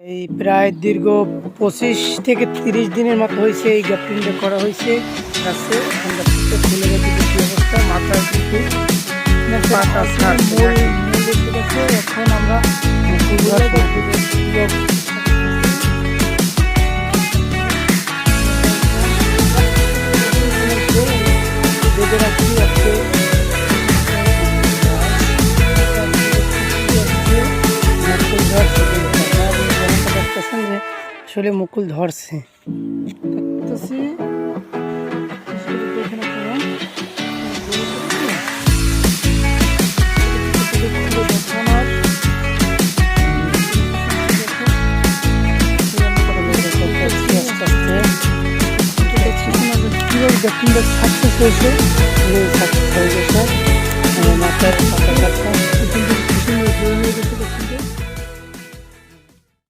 এই প্রায় দীর্ঘ 25 থেকে 30 দিনের মতো হয়েছে এই গ্যাপটিংটা করা হয়েছে গাছে। এখন গাছটা ফুলে গেছে কি অবস্থা, মাথায় কিন্তু পাতা ছাড়ছে। এখন আমরা বেঁধে রাখছি আজকে। আসলে মুকুল ধরছে সাকসেস হয়েছে, সাকসেস হয়ে গেছে মাথায় পাতা